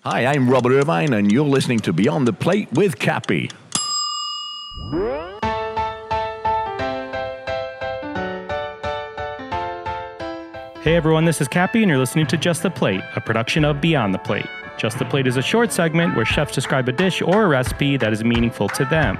Hi, I'm Robert Irvine, and you're listening to Beyond the Plate with Cappy. Hey everyone, this is Cappy, and you're listening to Just the Plate, a production of Beyond the Plate. Just the Plate is a short segment where chefs describe a dish or a recipe that is meaningful to them.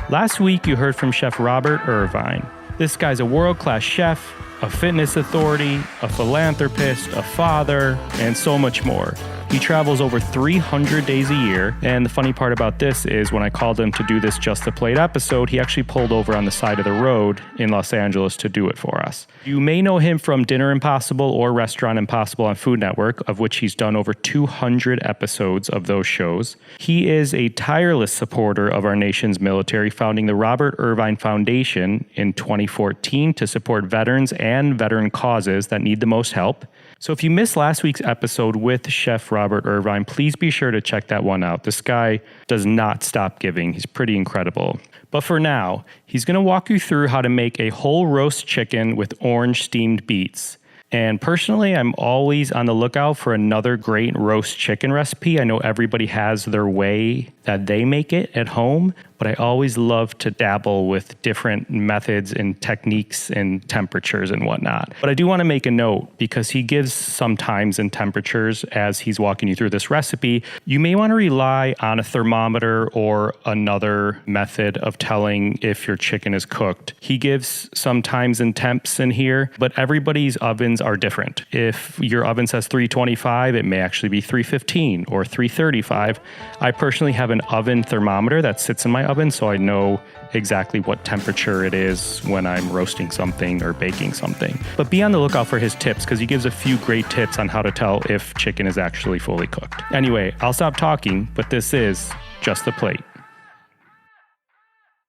Last week, you heard from Chef Robert Irvine. This guy's a world-class chef, a fitness authority, a philanthropist, a father, and so much more. He travels over 300 days a year, and the funny part about this is when I called him to do this Just the Plate episode, he actually pulled over on the side of the road in Los Angeles to do it for us. You may know him from Dinner Impossible or Restaurant Impossible on Food Network, of which he's done over 200 episodes of those shows. He is a tireless supporter of our nation's military, founding the Robert Irvine Foundation in 2014 to support veterans and veteran causes that need the most help. So if you missed last week's episode with Chef Robert Irvine, please be sure to check that one out. This guy does not stop giving. He's pretty incredible. But for now, he's going to walk you through how to make a whole roast chicken with orange steamed beets. And personally, I'm always on the lookout for another great roast chicken recipe. I know everybody has their way that they make it at home, but I always love to dabble with different methods and techniques and temperatures and whatnot. But I do want to make a note, because he gives some times and temperatures as he's walking you through this recipe. You may want to rely on a thermometer or another method of telling if your chicken is cooked. He gives some times and temps in here, but everybody's ovens are different. If your oven says 325, it may actually be 315 or 335. I personally have an oven thermometer that sits in my oven, so I know exactly what temperature it is when I'm roasting something or baking something. But be on the lookout for his tips, because he gives a few great tips on how to tell if chicken is actually fully cooked. Anyway, I'll stop talking, but this is Just the Plate.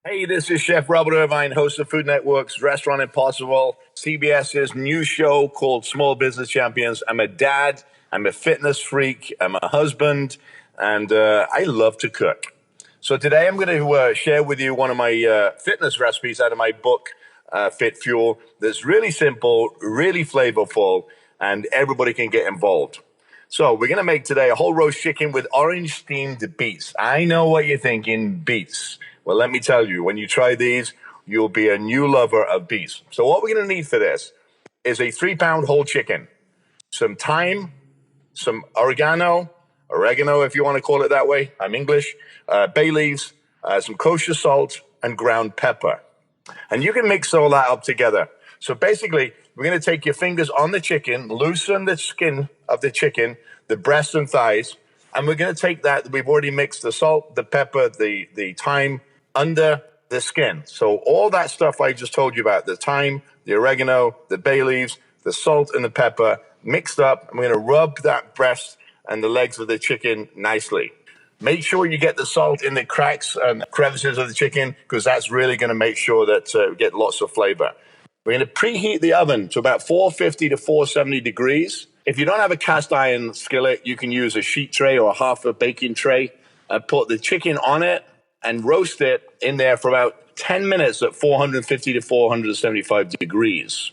Hey, this is Chef Robert Irvine, host of Food Network's Restaurant Impossible, CBS's new show called Small Business Champions. I'm a dad, I'm a fitness freak, I'm a husband, and I love to cook. So today I'm going to share with you one of my fitness recipes out of my book, Fit Fuel, that's really simple, really flavorful, and everybody can get involved. So we're going to make today a whole roast chicken with orange steamed beets. I know what you're thinking, beets. Well, let me tell you, when you try these, you'll be a new lover of beets. So what we're going to need for this is a 3-pound whole chicken, some thyme, some oregano if you want to call it that way, I'm English, bay leaves, some kosher salt, and ground pepper. And you can mix all that up together. So basically, we're going to take your fingers on the chicken, loosen the skin of the chicken, the breasts and thighs, and we're going to take that. We've already mixed the salt, the pepper, the thyme under the skin. So all that stuff I just told you about, the thyme, the oregano, the bay leaves, the salt, and the pepper mixed up. I'm going to rub that breast and the legs of the chicken nicely. Make sure you get the salt in the cracks and crevices of the chicken, because that's really going to make sure that we get lots of flavor. We're going to preheat the oven to about 450 to 470 degrees. If you don't have a cast iron skillet, you can use a sheet tray or half a baking tray. Put the chicken on it and roast it in there for about 10 minutes at 450 to 475 degrees.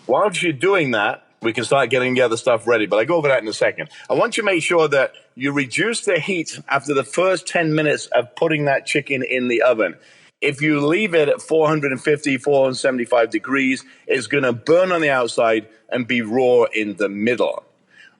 Whilst you're doing that, we can start getting the other stuff ready, but I'll go over that in a second. I want you to make sure that you reduce the heat after the first 10 minutes of putting that chicken in the oven. If you leave it at 450, 475 degrees, it's going to burn on the outside and be raw in the middle.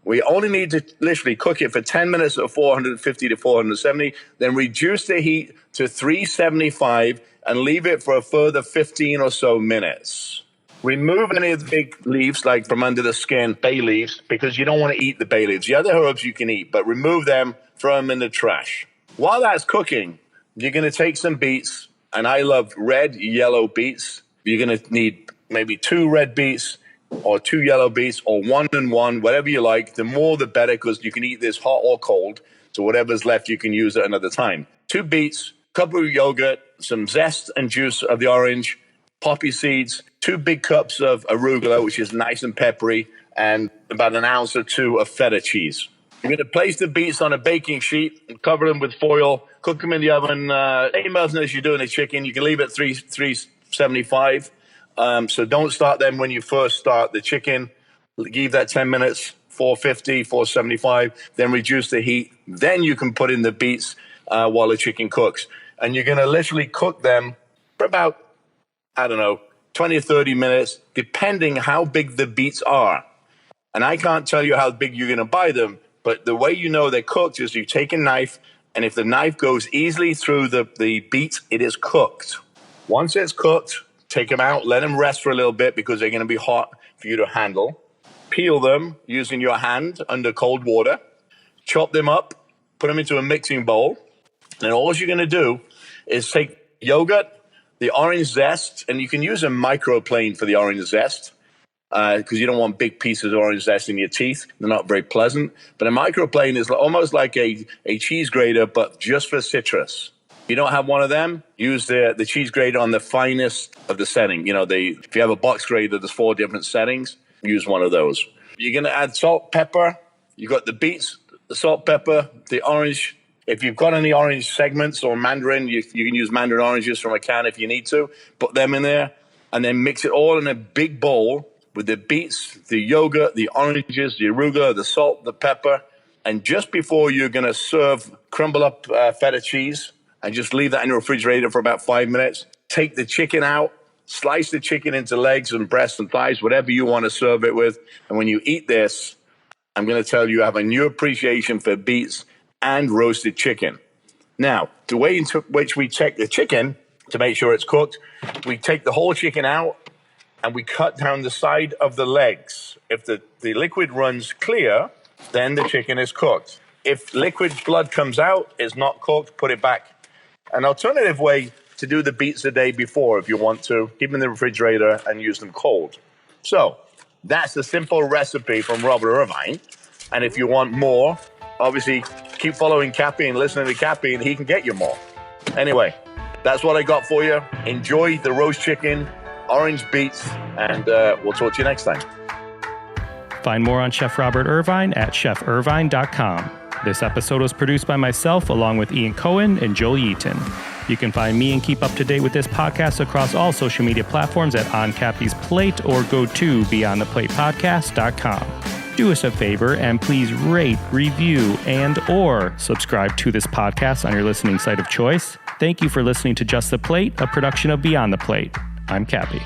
We only need to literally cook it for 10 minutes at 450 to 470, then reduce the heat to 375 and leave it for a further 15 or so minutes. Remove any of the big leaves, like from under the skin, bay leaves, because you don't want to eat the bay leaves. The other herbs you can eat, but remove them, throw them in the trash. While that's cooking, you're going to take some beets, and I love red, yellow beets. You're going to need maybe 2 red beets or 2 yellow beets or 1 and 1, whatever you like. The more the better, because you can eat this hot or cold. So whatever's left, you can use at another time. 2 beets, cup of yogurt, some zest and juice of the orange, poppy seeds, 2 big cups of arugula, which is nice and peppery, and about an ounce or 2 of feta cheese. You're going to place the beets on a baking sheet and cover them with foil. Cook them in the oven. Same oven as you're doing the chicken. You can leave it at 375. So don't start them when you first start the chicken. Give that 10 minutes. 450, 475, then reduce the heat. Then you can put in the beets while the chicken cooks. And you're going to literally cook them for about, 20 or 30 minutes, depending how big the beets are. And I can't tell you how big you're going to buy them, but the way you know they're cooked is you take a knife, and if the knife goes easily through the beets, it is cooked. Once it's cooked, take them out, let them rest for a little bit because they're going to be hot for you to handle. Peel them using your hand under cold water. Chop them up, put them into a mixing bowl. And all you're going to do is take yogurt, the orange zest, and you can use a microplane for the orange zest because you don't want big pieces of orange zest in your teeth. They're not very pleasant. But a microplane is almost like a cheese grater, but just for citrus. If you don't have one of them, use the cheese grater on the finest of the setting. If you have a box grater, there's 4 different settings. Use one of those. You're going to add salt, pepper. You got the beets, the salt, pepper, the orange. If you've got any orange segments or mandarin, you can use mandarin oranges from a can if you need to. Put them in there and then mix it all in a big bowl with the beets, the yogurt, the oranges, the arugula, the salt, the pepper. And just before you're going to serve, crumble up feta cheese and just leave that in the refrigerator for about 5 minutes. Take the chicken out, slice the chicken into legs and breasts and thighs, whatever you want to serve it with. And when you eat this, I'm going to tell you, have a new appreciation for beets and roasted chicken. Now, the way in which we check the chicken to make sure it's cooked, we take the whole chicken out and we cut down the side of the legs. If the liquid runs clear, then the chicken is cooked. If liquid blood comes out, it's not cooked, put it back. An alternative way to do the beets the day before, if you want to, keep them in the refrigerator and use them cold. So that's the simple recipe from Robert Irvine. And if you want more, obviously, keep following Cappy and listening to Cappy, and he can get you more. Anyway, that's what I got for you. Enjoy the roast chicken, orange beets, and we'll talk to you next time. Find more on Chef Robert Irvine at chefirvine.com. This episode was produced by myself along with Ian Cohen and Joel Yeaton. You can find me and keep up to date with this podcast across all social media platforms at On Cappy's Plate or go to beyondtheplatepodcast.com. Do us a favor and please rate, review, and or subscribe to this podcast on your listening site of choice. Thank you for listening to Just the Plate, a production of Beyond the Plate. I'm Cappy.